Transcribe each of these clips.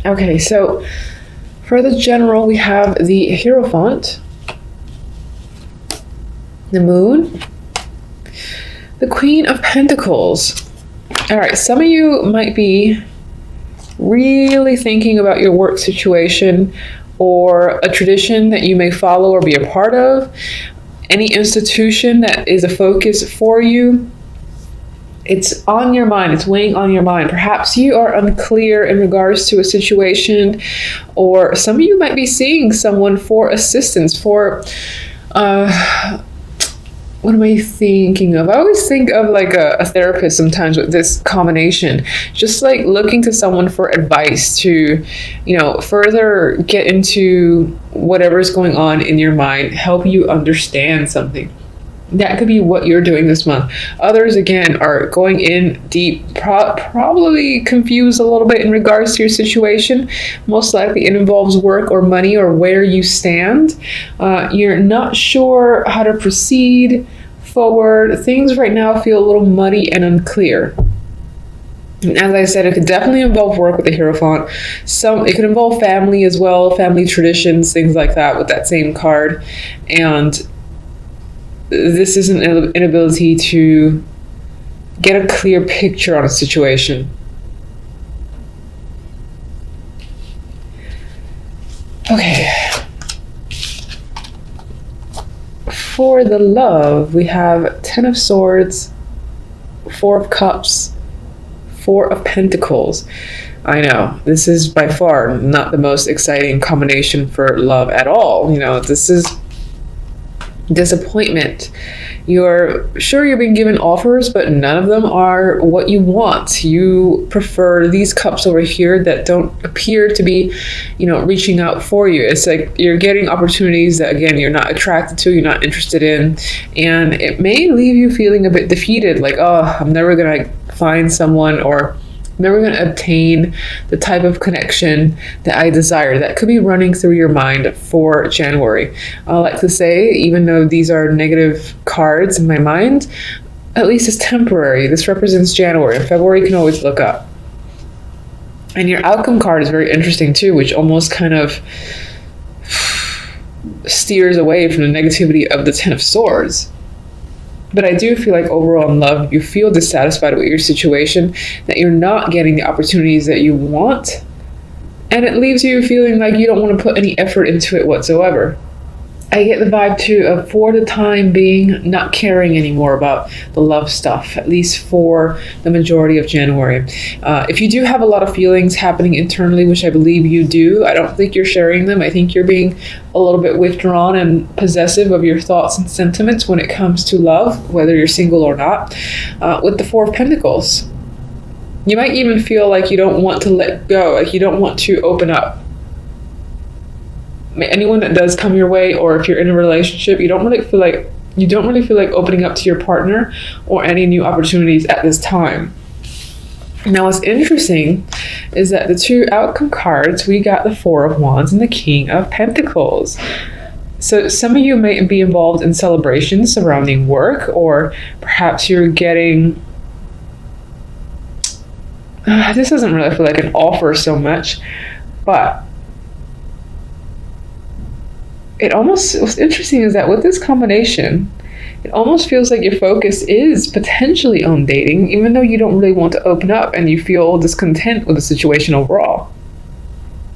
Okay, so for the general, we have the Hierophant, the Moon, the Queen of Pentacles. All right, some of you might be really thinking about your work situation or a tradition that you may follow or be a part of, any institution that is a focus for you. It's on your mind, it's weighing on your mind. Perhaps you are unclear in regards to a situation, or some of you might be seeing someone for assistance, for what am I thinking of? I always think of like a therapist sometimes with this combination, just like looking to someone for advice to, further get into whatever's going on in your mind, help you understand something. That could be what you're doing this month. Others, again, are going in deep, probably confused a little bit in regards to your situation. Most likely it involves work or money or where you stand. You're not sure how to proceed forward. Things right now feel a little muddy and unclear. And as I said, it could definitely involve work with the Hierophant. It could involve family as well, family traditions, things like that with that same card. And this is an inability to get a clear picture on a situation. Okay. For the love, we have 10 of Swords, 4 of Cups, 4 of Pentacles. I know, this is by far not the most exciting combination for love at all. This is disappointment. You're sure you're being given offers, but none of them are what you want. You prefer these cups over here that don't appear to be, reaching out for you. It's like you're getting opportunities that, again, you're not attracted to, you're not interested in, and it may leave you feeling a bit defeated, like, oh, I'm never gonna find someone, or never going to obtain the type of connection that I desire. That could be running through your mind for January. I like to say, even though these are negative cards in my mind, at least it's temporary. This represents January. In February, you can always look up. And your outcome card is very interesting too, which almost kind of steers away from the negativity of the 10 of Swords. But I do feel like overall in love, you feel dissatisfied with your situation, that you're not getting the opportunities that you want. And it leaves you feeling like you don't want to put any effort into it whatsoever. I get the vibe too of, for the time being, not caring anymore about the love stuff, at least for the majority of January. If you do have a lot of feelings happening internally, which I believe you do, I don't think you're sharing them. I think you're being a little bit withdrawn and possessive of your thoughts and sentiments when it comes to love, whether you're single or not, with the 4 of Pentacles. You might even feel like you don't want to let go, like you don't want to open up. Anyone that does come your way, or if you're in a relationship, you don't really feel like opening up to your partner or any new opportunities at this time. Now, what's interesting is that the 2 outcome cards, we got the 4 of Wands and the King of Pentacles. So some of you may be involved in celebrations surrounding work, or perhaps you're getting this doesn't really feel like an offer so much, but what's interesting is that with this combination, it almost feels like your focus is potentially on dating, even though you don't really want to open up and you feel discontent with the situation overall.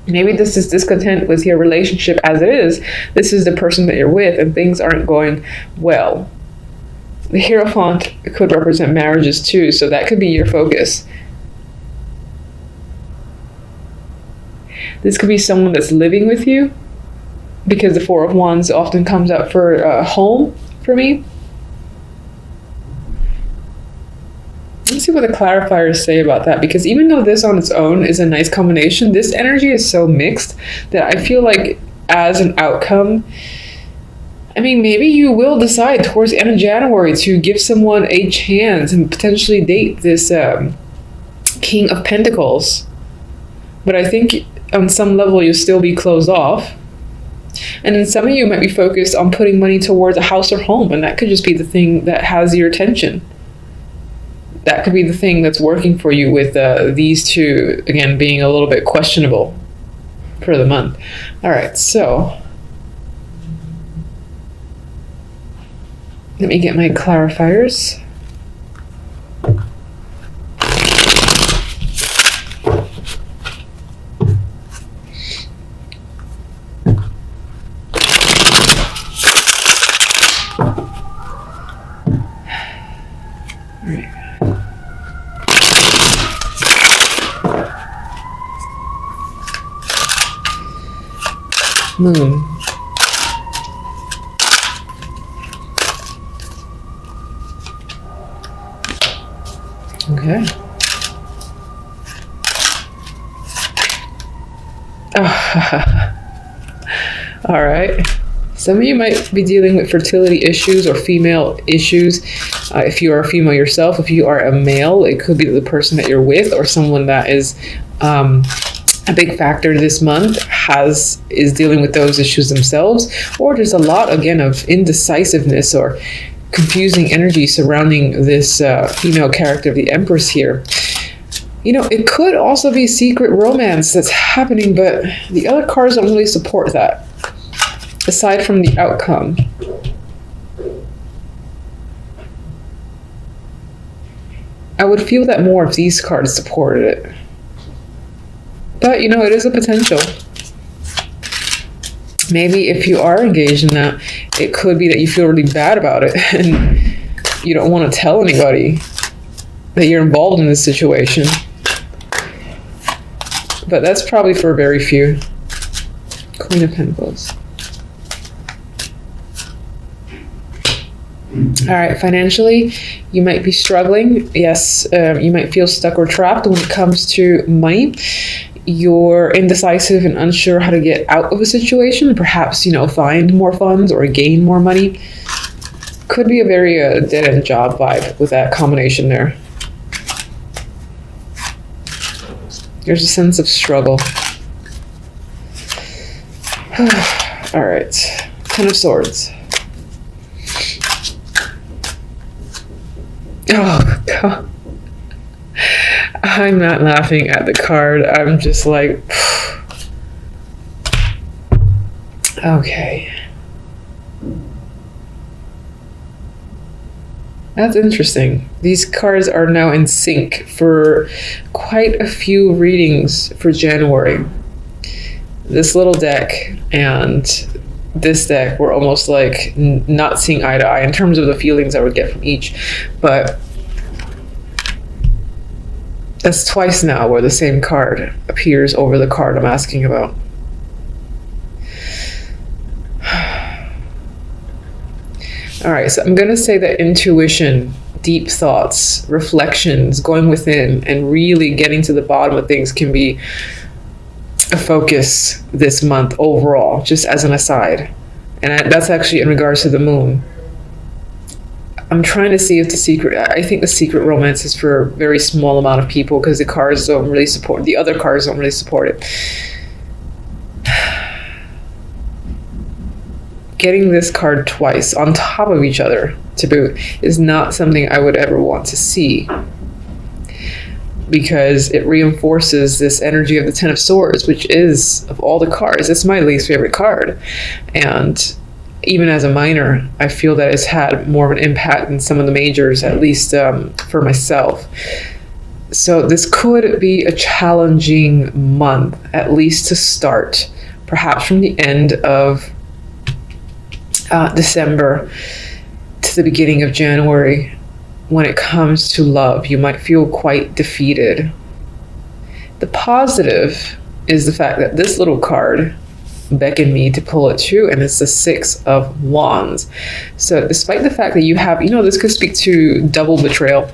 Maybe this is discontent with your relationship as it is. This is the person that you're with and things aren't going well. The Hierophant could represent marriages too, so that could be your focus. This could be someone that's living with you, because the 4 of Wands often comes out for home for me. Let's see what the clarifiers say about that, because even though this on its own is a nice combination, this energy is so mixed that I feel like as an outcome, maybe you will decide towards the end of January to give someone a chance and potentially date this King of Pentacles. But I think on some level you'll still be closed off. And then some of you might be focused on putting money towards a house or home, and that could just be the thing that has your attention. that could be the thing that's working for you with these two, again, being a little bit questionable for the month. All right, so let me get my clarifiers. Moon. Okay. Oh. All right. Some of you might be dealing with fertility issues or female issues. If you are a female yourself, if you are a male, it could be the person that you're with or someone that is a big factor this month is dealing with those issues themselves, or there's a lot again of indecisiveness or confusing energy surrounding this female character of the Empress here. You know, it could also be secret romance that's happening, but the other cards don't really support that, aside from the outcome. I would feel that more if these cards supported it. But, you know, it is a potential. Maybe if you are engaged in that, it could be that you feel really bad about it and you don't want to tell anybody that you're involved in this situation. But that's probably for very few. Queen of Pentacles. All right, financially, you might be struggling. Yes, you might feel stuck or trapped when it comes to money. You're indecisive and unsure how to get out of a situation and perhaps, you know, find more funds or gain more money. Could be a very dead-end job vibe with that combination there. There's a sense of struggle. All right, Ten of Swords. Oh, God. I'm not laughing at the card. I'm just like, okay. That's interesting. These cards are now in sync for quite a few readings for January. This little deck and this deck were almost like not seeing eye to eye in terms of the feelings I would get from each. But that's twice now where the same card appears over the card I'm asking about. All right, so I'm going to say that intuition, deep thoughts, reflections, going within and really getting to the bottom of things can be a focus this month overall, just as an aside. And that's actually in regards to the moon. I'm trying to see if I think the secret romance is for a very small amount of people because the cards don't really support, the other cards don't really support it. Getting this card twice on top of each other to boot is not something I would ever want to see, because it reinforces this energy of the Ten of Swords, which is, of all the cards, it's my least favorite card. And even as a minor, I feel that it's had more of an impact than some of the majors, at least for myself. So this could be a challenging month, at least to start, perhaps from the end of December to the beginning of January. When it comes to love, you might feel quite defeated. The positive is the fact that this little card beckoned me to pull it too, and it's the Six of Wands. So despite the fact that you have, this could speak to double betrayal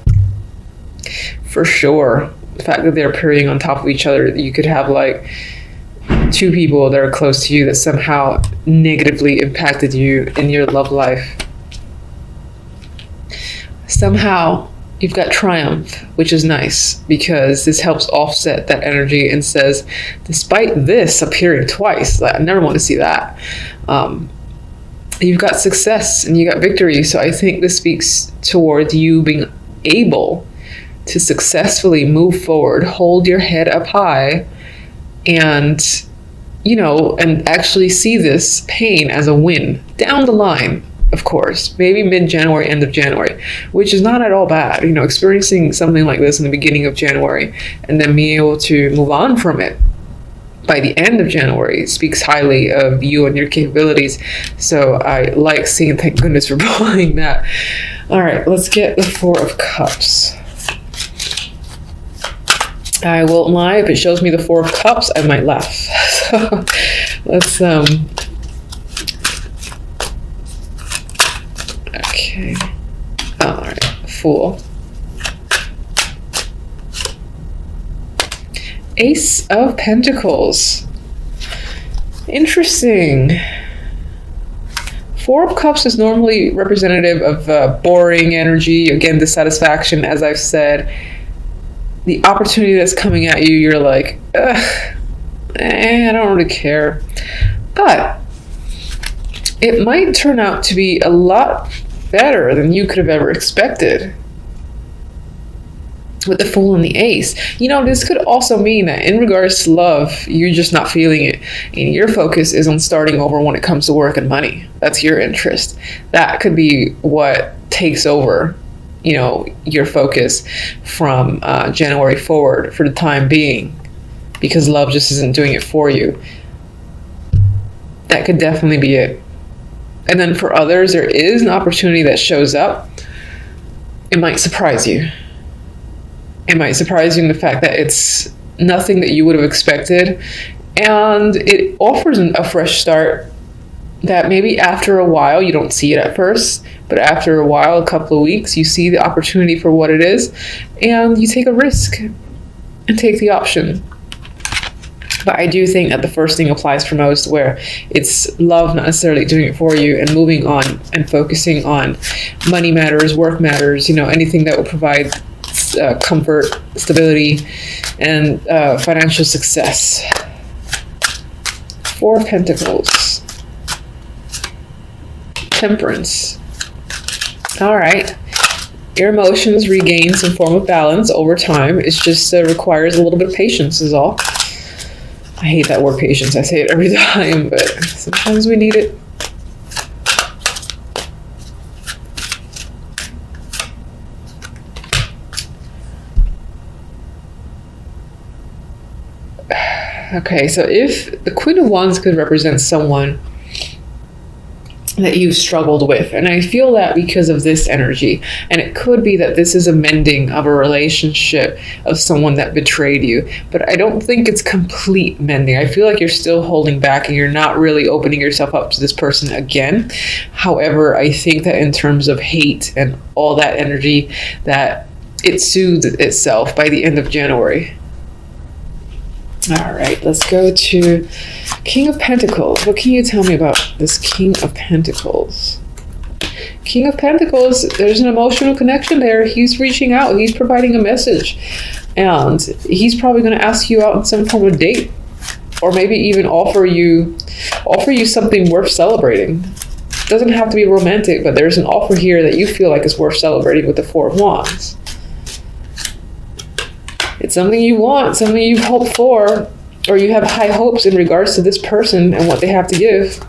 for sure. The fact that they're appearing on top of each other, you could have like two people that are close to you that somehow negatively impacted you in your love life. Somehow you've got triumph, which is nice because this helps offset that energy and says, despite this appearing twice, I never want to see that. You've got success and you got victory. So I think this speaks towards you being able to successfully move forward, hold your head up high, and and actually see this pain as a win down the line, of course, maybe mid-January, end of January, which is not at all bad. Experiencing something like this in the beginning of January and then being able to move on from it by the end of January speaks highly of you and your capabilities. So I like seeing, thank goodness for pulling that. All right, let's get the Four of Cups. I won't lie, if it shows me the Four of Cups, I might laugh. So let's okay. All right, Fool. Ace of Pentacles. Interesting. Four of Cups is normally representative of boring energy, again, dissatisfaction, as I've said. The opportunity that's coming at you, you're like, ugh, I don't really care. But it might turn out to be a lot better than you could have ever expected. With the Fool and the Ace, this could also mean that in regards to love, you're just not feeling it, and your focus is on starting over when it comes to work and money. That's your interest. That could be what takes over, your focus from January forward for the time being, because love just isn't doing it for you. That could definitely be it. And then for others, there is an opportunity that shows up. It might surprise you. It might surprise you in the fact that it's nothing that you would have expected, and it offers a fresh start that maybe after a while, you don't see it at first, but after a while, a couple of weeks, you see the opportunity for what it is, and you take a risk and take the option. But I do think that the first thing applies for most, where it's love not necessarily doing it for you, and moving on and focusing on money matters, work matters, anything that will provide comfort, stability, and financial success. Four of Pentacles. Temperance. All right. Your emotions regain some form of balance over time. It just requires a little bit of patience is all. I hate that word patience. I say it every time, but sometimes we need it. Okay, so if the Queen of Wands could represent someone that you've struggled with, and I feel that because of this energy, and it could be that this is a mending of a relationship of someone that betrayed you, but I don't think it's complete mending. I feel like you're still holding back and you're not really opening yourself up to this person again. However, I think that in terms of hate and all that energy, that it soothes itself by the end of January. All right, let's go to King of Pentacles. What can you tell me about this King of Pentacles? King of Pentacles, there's an emotional connection there. He's reaching out. He's providing a message. And he's probably going to ask you out in some form of date. Or maybe even offer you something worth celebrating. It doesn't have to be romantic, but there's an offer here that you feel like is worth celebrating with the Four of Wands. It's something you want, something you've hoped for, or you have high hopes in regards to this person and what they have to give.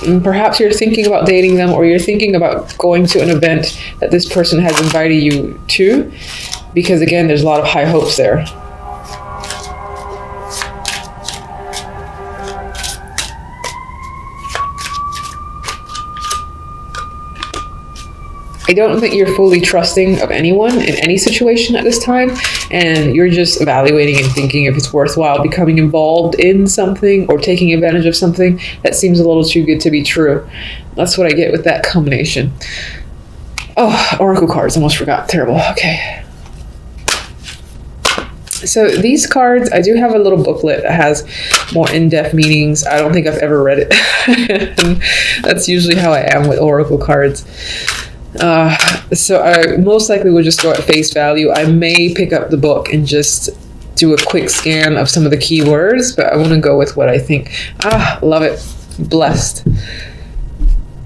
And perhaps you're thinking about dating them, or you're thinking about going to an event that this person has invited you to, because again, there's a lot of high hopes there. I don't think you're fully trusting of anyone in any situation at this time, and you're just evaluating and thinking if it's worthwhile becoming involved in something or taking advantage of something that seems a little too good to be true. That's what I get with that combination. Oh, Oracle cards, almost forgot. Terrible. Okay. So these cards, I do have a little booklet that has more in-depth meanings. I don't think I've ever read it. And that's usually how I am with Oracle cards. So I most likely will just go at face value. I may pick up the book and just do a quick scan of some of the keywords, but I want to go with what I think. Love it. Blessed.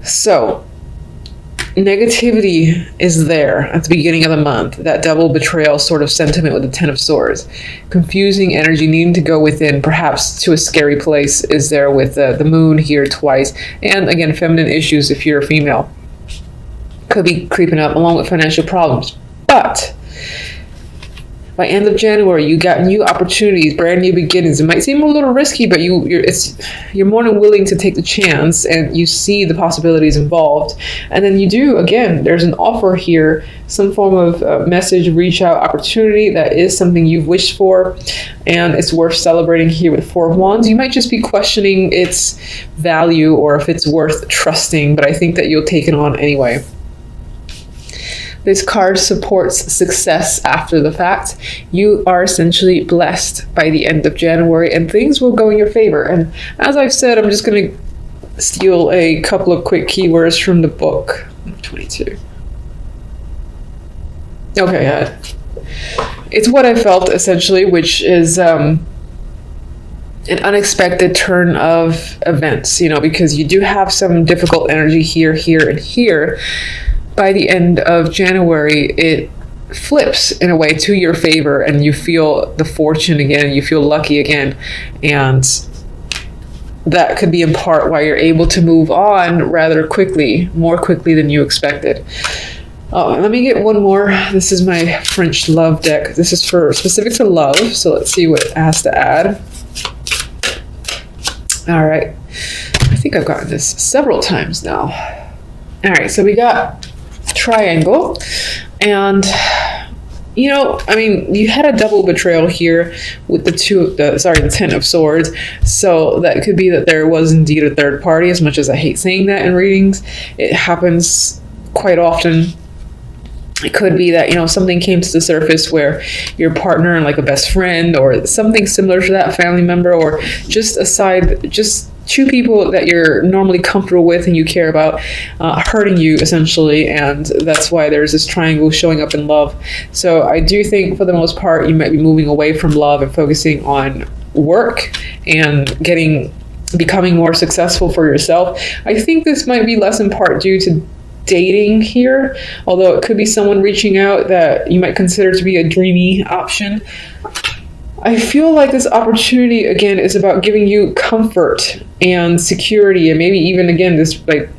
So negativity is there at the beginning of the month. That double betrayal sort of sentiment with the Ten of Swords. Confusing energy, needing to go within, perhaps to a scary place, is there with the moon here twice. And again, feminine issues if you're a female could be creeping up, along with financial problems. But by end of January, you got new opportunities, brand new beginnings. It might seem a little risky, but you're more than willing to take the chance, and you see the possibilities involved. And then you do, again, there's an offer here, some form of message, reach out opportunity that is something you've wished for, and it's worth celebrating here with Four of Wands. You might just be questioning its value or if it's worth trusting, but I think that you'll take it on anyway. This card supports success after the fact. You are essentially blessed by the end of January, and things will go in your favor. And as I've said, I'm just going to steal a couple of quick keywords from the book. 22. Okay, it's what I felt essentially, which is an unexpected turn of events, because you do have some difficult energy here, and here. By the end of January, it flips in a way to your favor, and you feel the fortune again, you feel lucky again, and that could be in part why you're able to move on rather quickly, more quickly than you expected. Oh, let me get one more. This is my French love deck. This is specific to love, so let's see what it has to add. All right, I think I've gotten this several times now. All right, so we got triangle, and you had a double betrayal here with the Ten of Swords, so that could be that there was indeed a third party. As much as I hate saying that in readings, it happens quite often. It could be that something came to the surface where your partner and like a best friend or something similar to that, family member, or just two people that you're normally comfortable with and you care about, hurting you essentially, and that's why there's this triangle showing up in love. So I do think for the most part you might be moving away from love and focusing on work and becoming more successful for yourself. I think this might be less in part due to dating here, although it could be someone reaching out that you might consider to be a dreamy option. I feel like this opportunity, again, is about giving you comfort and security, and maybe even, again, this like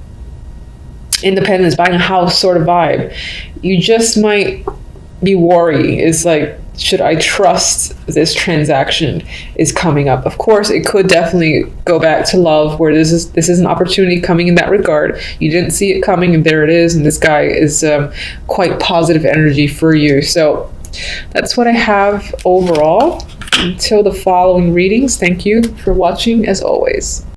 independence, buying a house sort of vibe. You just might be worried. It's like, should I trust this transaction is coming up? Of course, it could definitely go back to love, where this is an opportunity coming in that regard. You didn't see it coming, and there it is, and this guy is quite positive energy for you. So that's what I have overall. Until the following readings, thank you for watching as always.